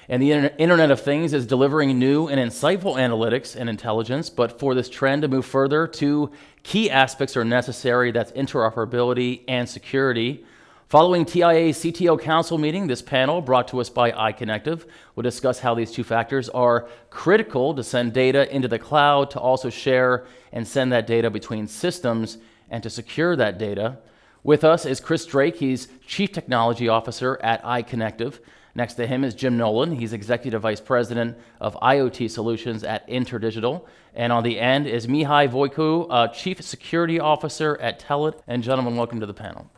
And the Internet of Things is delivering new and insightful analytics and intelligence, but for this trend to move further, two key aspects are necessary. That's interoperability and security. Following TIA's CTO Council meeting, this panel, brought to us by iConnective, will discuss how these two factors are critical to send data into the cloud, to also share and send that data between systems, and to secure that data. With us is Chris Drake. He's Chief Technology Officer at iConnective. Next to him is Jim Nolan. He's Executive Vice President of IoT Solutions at InterDigital. And on the end is Mihai Voicu, Chief Security Officer at Telit. And gentlemen, welcome to the panel.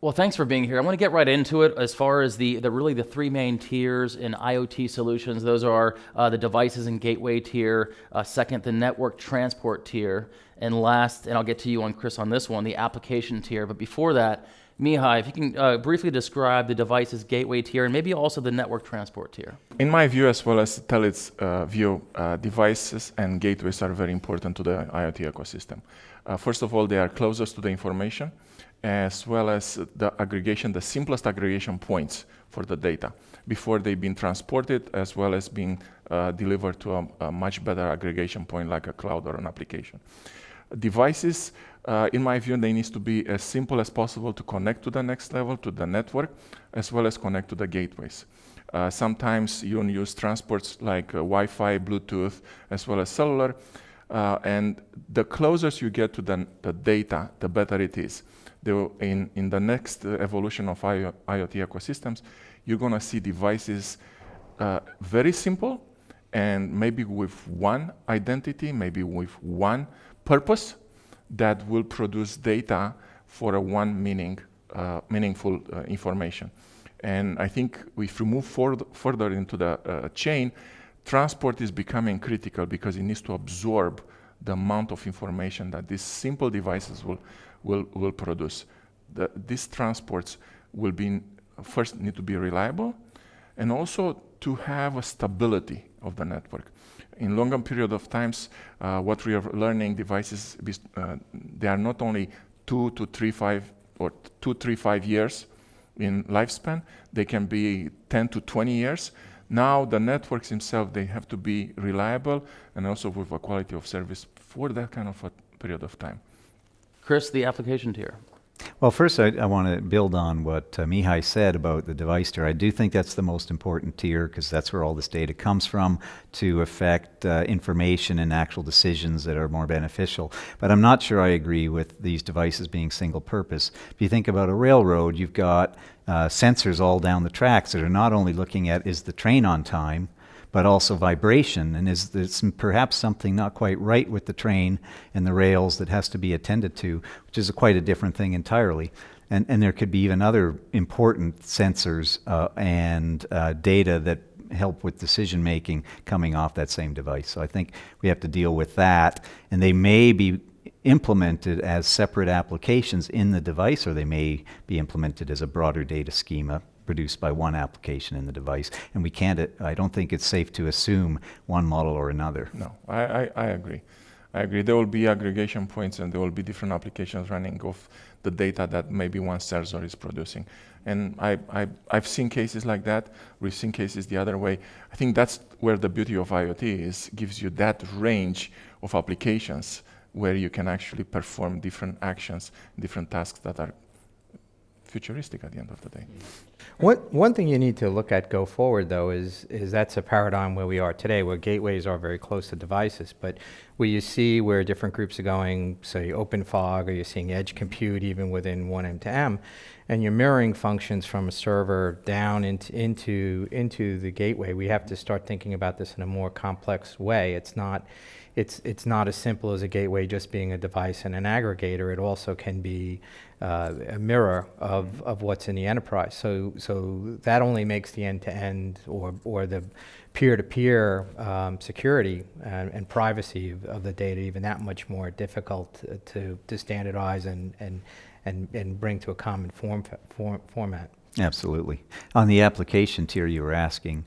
Well, thanks for being here. I want to get right into it as far as the three main tiers in IoT solutions. Those are the devices and gateway tier, second, the network transport tier, and last, and I'll get to you on Chris on this one, the application tier. But before that, Mihai, if you can briefly describe the devices gateway tier and maybe also the network transport tier. In my view, as well as Telit's view, devices and gateways are very important to the IoT ecosystem. First of all, they are closest to the information, as well as the aggregation, the simplest aggregation points for the data before they've been transported, as well as being delivered to a much better aggregation point like a cloud or an application. Devices, in my view, they need to be as simple as possible to connect to the next level, to the network, as well as connect to the gateways. Sometimes you use transports like Wi-Fi, Bluetooth, as well as cellular, and the closer you get to the data, the better it is. In the next evolution of IoT ecosystems, you're going to see devices very simple and maybe with one identity, maybe with one purpose that will produce data for a meaningful information. And I think if we move further into the chain, transport is becoming critical because it needs to absorb the amount of information that these simple devices will produce. These transports will first need to be reliable and also to have a stability of the network. In longer period of times, what we are learning, devices, they are not only 2 to 3, 5 years in lifespan, they can be 10 to 20 years. Now the networks themselves, they have to be reliable and also with a quality of service for that kind of a period of time. Chris, the application tier. Well, first, I want to build on what Mihai said about the device tier. I do think that's the most important tier because that's where all this data comes from to affect information and actual decisions that are more beneficial. But I'm not sure I agree with these devices being single purpose. If you think about a railroad, you've got sensors all down the tracks that are not only looking at is the train on time, but also vibration, and is there's perhaps something not quite right with the train and the rails that has to be attended to, which is quite a different thing entirely. And there could be even other important sensors and data that help with decision making coming off that same device. So I think we have to deal with that, and they may be implemented as separate applications in the device, or they may be implemented as a broader data schema produced by one application in the device. And we can't, I don't think it's safe to assume one model or another. No, I agree. I agree. There will be aggregation points and there will be different applications running off the data that maybe one sensor is producing. And I've seen cases like that. We've seen cases the other way. I think that's where the beauty of IoT is, gives you that range of applications where you can actually perform different actions, different tasks that are futuristic at the end of the day. One thing you need to look at go forward, though, is that's a paradigm where we are today, where gateways are very close to devices. But where you see where different groups are going, say open fog, or you're seeing edge compute even within one M2M, and you're mirroring functions from a server down into the gateway, we have to start thinking about this in a more complex way. It's not as simple as a gateway just being a device and an aggregator. It also can be a mirror of what's in the enterprise. So that only makes the end-to-end or the peer-to-peer security and privacy of the data even that much more difficult to standardize and bring to a common format. Absolutely. On the application tier you were asking,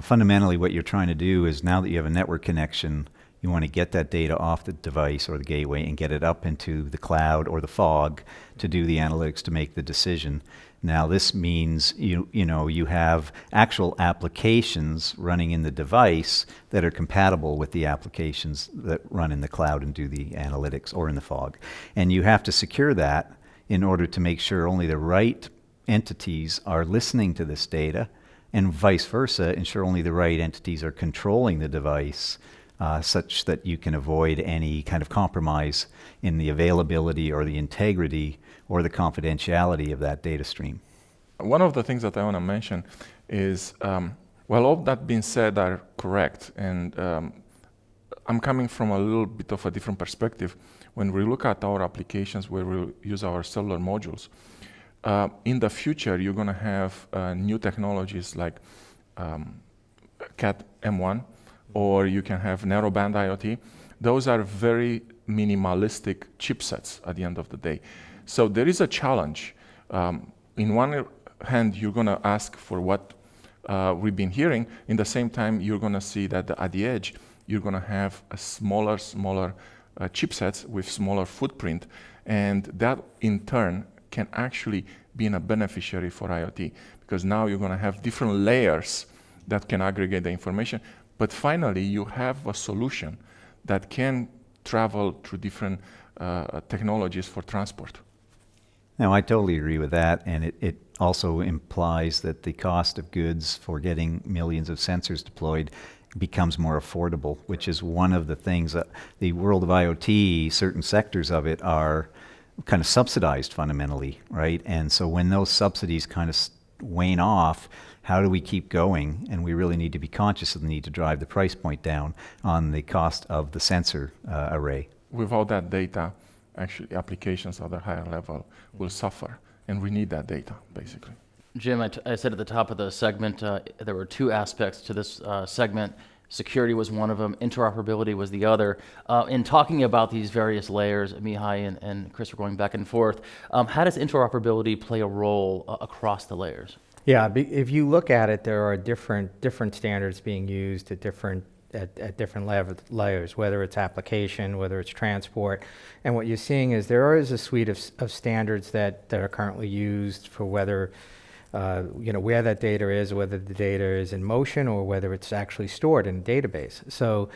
fundamentally what you're trying to do is, now that you have a network connection, you want to get that data off the device or the gateway and get it up into the cloud or the fog to do the analytics to make the decision. Now this means you have actual applications running in the device that are compatible with the applications that run in the cloud and do the analytics or in the fog. And you have to secure that in order to make sure only the right entities are listening to this data, and vice versa, ensure only the right entities are controlling the device such that you can avoid any kind of compromise in the availability or the integrity or the confidentiality of that data stream. One of the things that I want to mention is, well, all that being said are correct, and I'm coming from a little bit of a different perspective. When we look at our applications where we use our cellular modules, in the future, you're going to have new technologies like Cat M1, or you can have narrowband IoT. Those are very minimalistic chipsets at the end of the day. So there is a challenge. In one hand, you're going to ask for what we've been hearing. In the same time, you're going to see that at the edge, you're going to have a smaller chipsets with smaller footprint. And that, in turn, can actually be a beneficiary for IoT, because now you're going to have different layers that can aggregate the information. But finally, you have a solution that can travel through different technologies for transport. Now, I totally agree with that, and it also implies that the cost of goods for getting millions of sensors deployed becomes more affordable, which is one of the things that the world of IoT, certain sectors of it are kind of subsidized fundamentally, right? And so when those subsidies kind of wane off, how do we keep going? And we really need to be conscious of the need to drive the price point down on the cost of the sensor array. Without that data, actually applications at a higher level will suffer, and we need that data, basically. Jim, I said at the top of the segment, there were two aspects to this segment. Security was one of them, interoperability was the other. In talking about these various layers, Mihai and Chris are going back and forth. How does interoperability play a role across the layers? Yeah, if you look at it, there are different standards being used at different layers, whether it's application, whether it's transport. And what you're seeing is there is a suite of standards that are currently used for whether where that data is, whether the data is in motion or whether it's actually stored in a database. So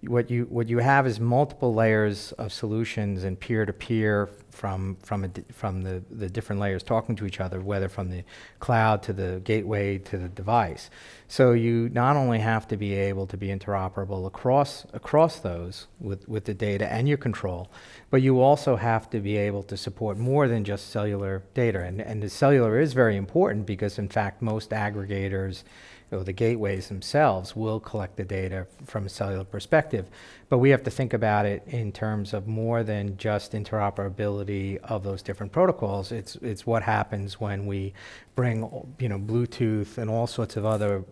what you have is multiple layers of solutions and peer-to-peer from the different layers talking to each other, whether from the cloud to the gateway to the device. So you not only have to be able to be interoperable across those with the data and your control, but you also have to be able to support more than just cellular data. And the cellular is very important because, in fact, most aggregators, the gateways themselves, will collect the data from a cellular perspective. But we have to think about it in terms of more than just interoperability of those different protocols. It's what happens when we bring Bluetooth and all sorts of other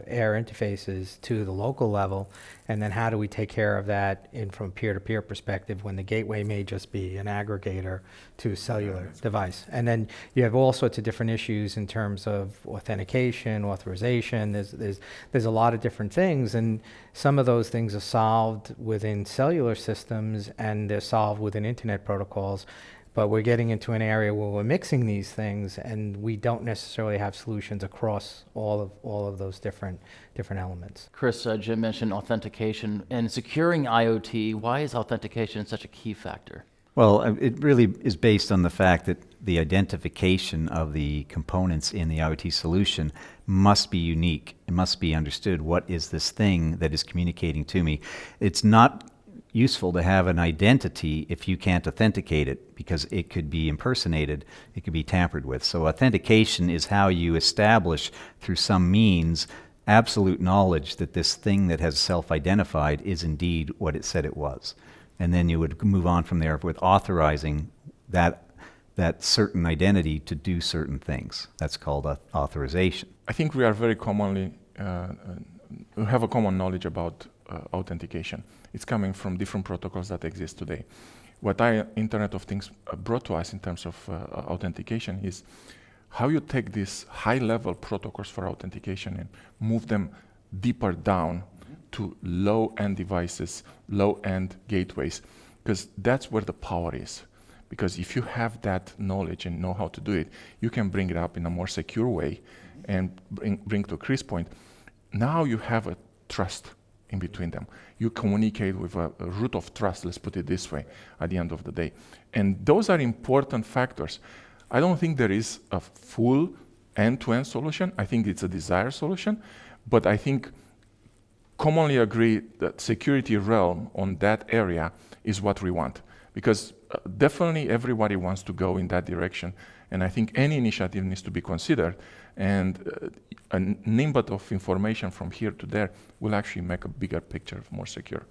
air interfaces to the local level, and then how do we take care of that from a peer-to-peer perspective when the gateway may just be an aggregator to a cellular device. And then you have all sorts of different issues in terms of authentication, authorization. There's a lot of different things, and some of those things are solved within cellular systems and they're solved within internet protocols. But we're getting into an area where we're mixing these things, and we don't necessarily have solutions across all of those different elements. Chris, Jim mentioned authentication. And securing IoT, why is authentication such a key factor? Well, it really is based on the fact that the identification of the components in the IoT solution must be unique. It must be understood, what is this thing that is communicating to me? It's not useful to have an identity if you can't authenticate it, because it could be impersonated, it could be tampered with. So authentication is how you establish through some means absolute knowledge that this thing that has self-identified is indeed what it said it was. And then you would move on from there with authorizing that certain identity to do certain things. That's called authorization. I think we are very commonly, we have a common knowledge about authentication. It's coming from different protocols that exist today. What Internet of Things brought to us in terms of authentication is how you take these high-level protocols for authentication and move them deeper down to low-end devices, low-end gateways, because that's where the power is. Because if you have that knowledge and know how to do it, you can bring it up in a more secure way and bring to Chris' point. Now you have a trust in between them. You communicate with a root of trust, let's put it this way, at the end of the day. And those are important factors. I don't think there is a full end-to-end solution. I think it's a desired solution, but I think commonly agree that security realm on that area is what we want. Because definitely everybody wants to go in that direction, and I think any initiative needs to be considered, and a nimbus of information from here to there will actually make a bigger picture more secure.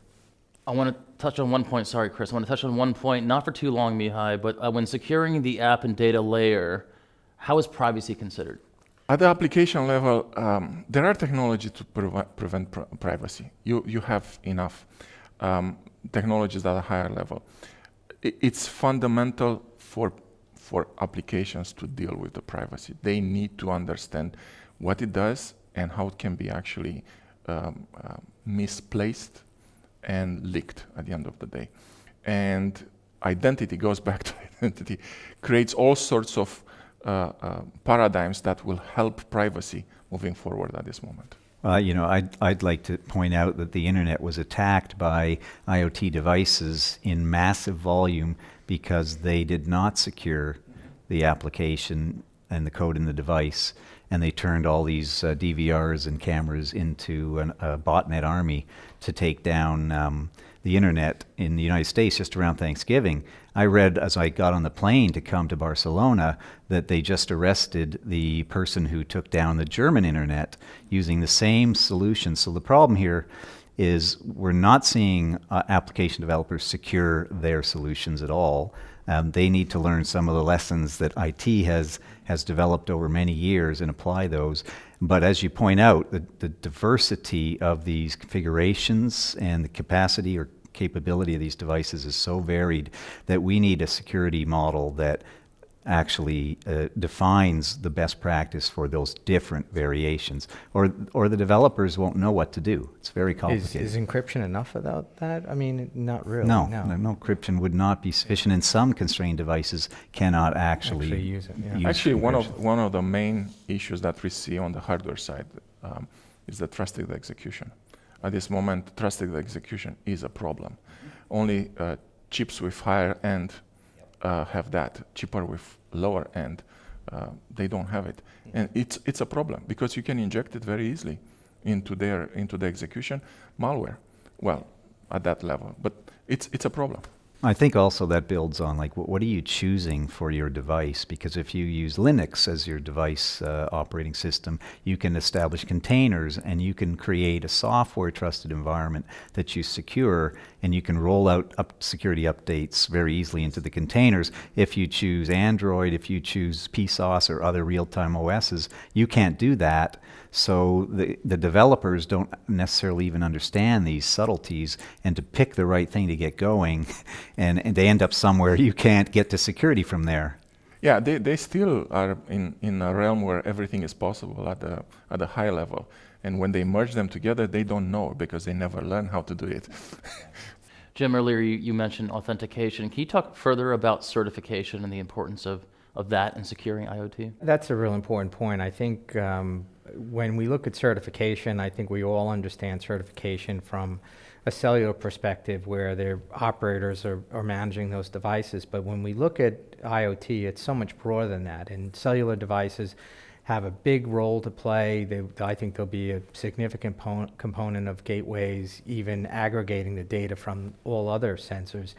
I want to touch on one point, sorry, Chris. I want to touch on one point, not for too long, Mihai, but when securing the app and data layer, how is privacy considered? At the application level, there are technologies to prevent privacy. You have enough technologies at a higher level. It's fundamental for applications to deal with the privacy. They need to understand what it does and how it can be actually misplaced and leaked at the end of the day. And identity goes back to identity, creates all sorts of paradigms that will help privacy moving forward at this moment. I'd like to point out that the internet was attacked by IoT devices in massive volume because they did not secure the application and the code in the device, and they turned all these DVRs and cameras into a botnet army to take down the internet in the United States just around Thanksgiving. I read as I got on the plane to come to Barcelona that they just arrested the person who took down the German internet using the same solution. So the problem here is we're not seeing application developers secure their solutions at all. They need to learn some of the lessons that IT has developed over many years and apply those. But as you point out, the diversity of these configurations and the capacity or capability of these devices is so varied that we need a security model that actually defines the best practice for those different variations, or the developers won't know what to do. It's very complicated. Is encryption enough without that? I mean, not really. No, encryption would not be sufficient, and some constrained devices cannot actually use it. Yeah. use Actually, encryption. one of the main issues that we see on the hardware side is the trusted execution. At this moment, trusted execution is a problem. Only chips with higher end have that. Cheaper with lower end, they don't have it, and it's a problem because you can inject it very easily into the execution malware. Well, at that level, but it's a problem. I think also that builds on, like, what are you choosing for your device? Because if you use Linux as your device operating system, you can establish containers and you can create a software trusted environment that you secure, and you can roll out security updates very easily into the containers. If you choose Android, if you choose PSOS or other real-time OSs, you can't do that. So the developers don't necessarily even understand these subtleties, and to pick the right thing to get going, and they end up somewhere you can't get to security from there. Yeah, they still are in a realm where everything is possible at a high level. And when they merge them together, they don't know because they never learn how to do it. Jim, earlier you mentioned authentication. Can you talk further about certification and the importance of that in securing IoT? That's a real important point. I think when we look at certification, I think we all understand certification from a cellular perspective where their operators are managing those devices. But when we look at IoT, it's so much broader than that. And cellular devices have a big role to play. I think there'll be a significant component of gateways even aggregating the data from all other sensors.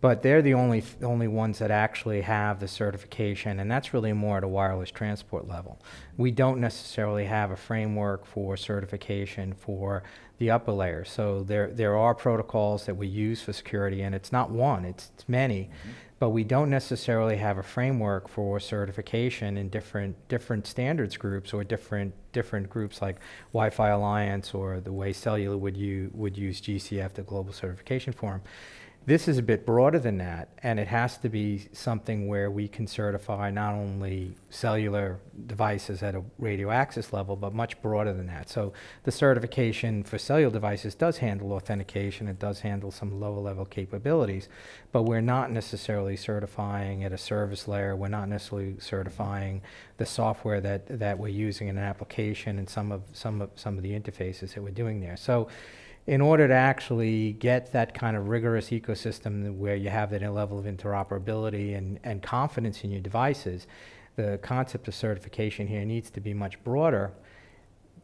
But they're the only ones that actually have the certification, and that's really more at a wireless transport level. We don't necessarily have a framework for certification for the upper layer. So there are protocols that we use for security, and it's not one, it's many. But we don't necessarily have a framework for certification in different standards groups or different groups like Wi-Fi Alliance or the way Cellular would use GCF, the Global Certification Forum. This is a bit broader than that, and it has to be something where we can certify not only cellular devices at a radio access level, but much broader than that. So the certification for cellular devices does handle authentication, it does handle some lower level capabilities, but we're not necessarily certifying at a service layer, we're not necessarily certifying the software that we're using in an application and some of the interfaces that we're doing there. So in order to actually get that kind of rigorous ecosystem where you have that level of interoperability and confidence in your devices, the concept of certification here needs to be much broader.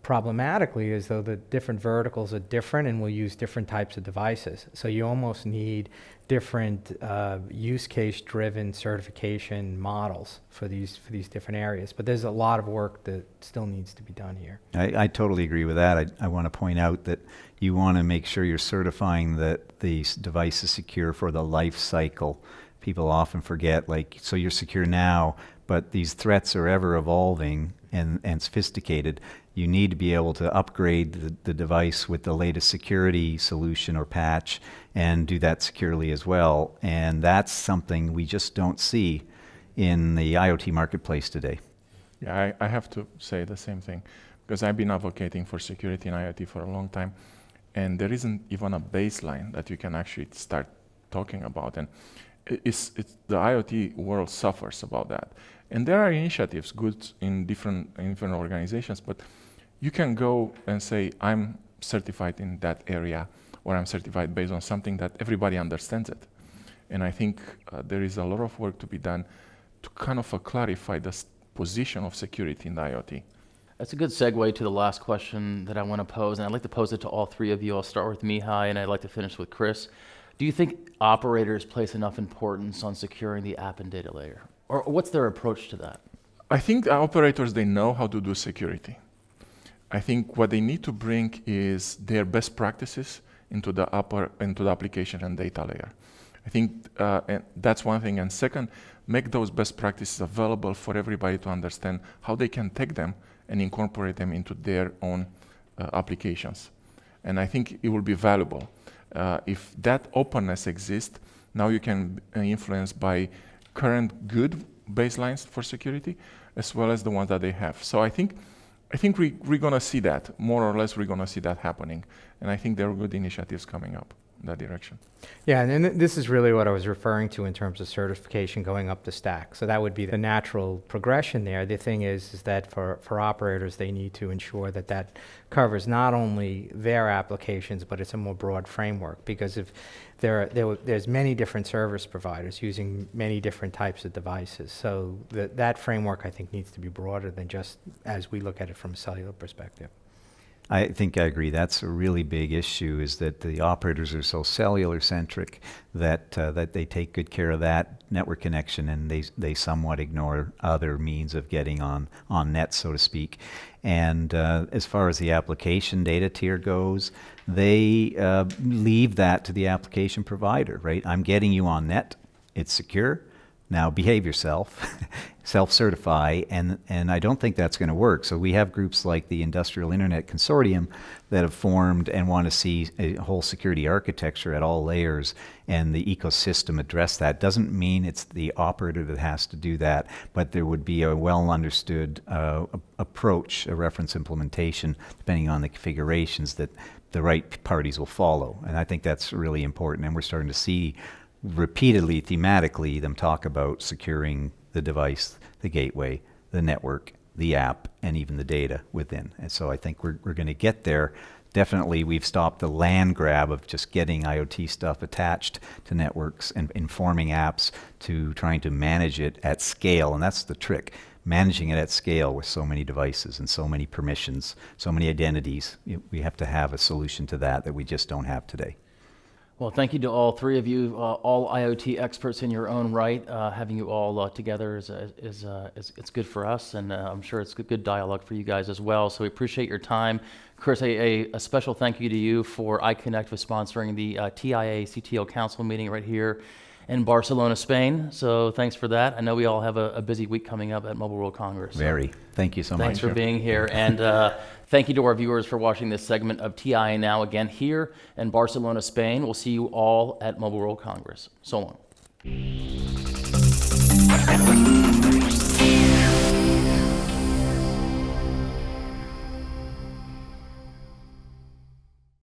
Problematically is though the different verticals are different and will use different types of devices. So you almost need different use case driven certification models for these different areas. But there's a lot of work that still needs to be done here. I totally agree with that. I want to point out that you want to make sure you're certifying that the device is secure for the life cycle. People often forget, like, so you're secure now, but these threats are ever evolving and sophisticated. You need to be able to upgrade the device with the latest security solution or patch and do that securely as well. And that's something we just don't see in the IoT marketplace today. Yeah, I have to say the same thing, because I've been advocating for security in IoT for a long time, and there isn't even a baseline that you can actually start talking about. And it's the IoT world suffers about that. And there are initiatives good in different organizations, but you can go and say, I'm certified in that area, or I'm certified based on something that everybody understands it. And I think there is a lot of work to be done to kind of clarify the position of security in the IoT. That's a good segue to the last question that I want to pose, and I'd like to pose it to all three of you. I'll start with Mihai, and I'd like to finish with Chris. Do you think operators place enough importance on securing the app and data layer? Or what's their approach to that? I think the operators, they know how to do security. I think what they need to bring is their best practices into the application and data layer. I think and that's one thing. And second, make those best practices available for everybody to understand how they can take them and incorporate them into their own applications. And I think it will be valuable. If that openness exists, now you can influence by current good baselines for security, as well as the ones that they have. So I think we're going to see that, more or less we're going to see that happening. And I think there are good initiatives coming up in that direction. Yeah, and this is really what I was referring to in terms of certification going up the stack. So that would be the natural progression there. The thing is that for operators, they need to ensure that that covers not only their applications, but it's a more broad framework. Because if there's many different service providers using many different types of devices. So that framework, I think, needs to be broader than just as we look at it from a cellular perspective. I think I agree. That's a really big issue, is that the operators are so cellular centric that they take good care of that network connection, and they somewhat ignore other means of getting on net, so to speak. And as far as the application data tier goes, they leave that to the application provider, right? I'm getting you on net, it's secure. Now behave yourself, self-certify, and I don't think that's going to work. So we have groups like the Industrial Internet Consortium that have formed and want to see a whole security architecture at all layers and the ecosystem address that. Doesn't mean it's the operator that has to do that, but there would be a well-understood approach, a reference implementation, depending on the configurations that the right parties will follow. And I think that's really important, and we're starting to see repeatedly, thematically, them talk about securing the device, the gateway, the network, the app, and even the data within. And so I think we're going to get there. Definitely, we've stopped the land grab of just getting IoT stuff attached to networks and informing apps to trying to manage it at scale. And that's the trick, managing it at scale with so many devices and so many permissions, so many identities. We have to have a solution to that we just don't have today. Well, thank you to all three of you, all IoT experts in your own right. Having you all together is it's good for us, and I'm sure it's good dialogue for you guys as well. So we appreciate your time. Chris, a special thank you to you for iConnect for sponsoring the TIA CTO Council meeting right here in Barcelona, Spain. So thanks for that. I know we all have a busy week coming up at Mobile World Congress. So Very. Thank you so much. thanks for being here. And thank you to our viewers for watching this segment of TI Now again here in Barcelona, Spain. We'll see you all at Mobile World Congress. So long.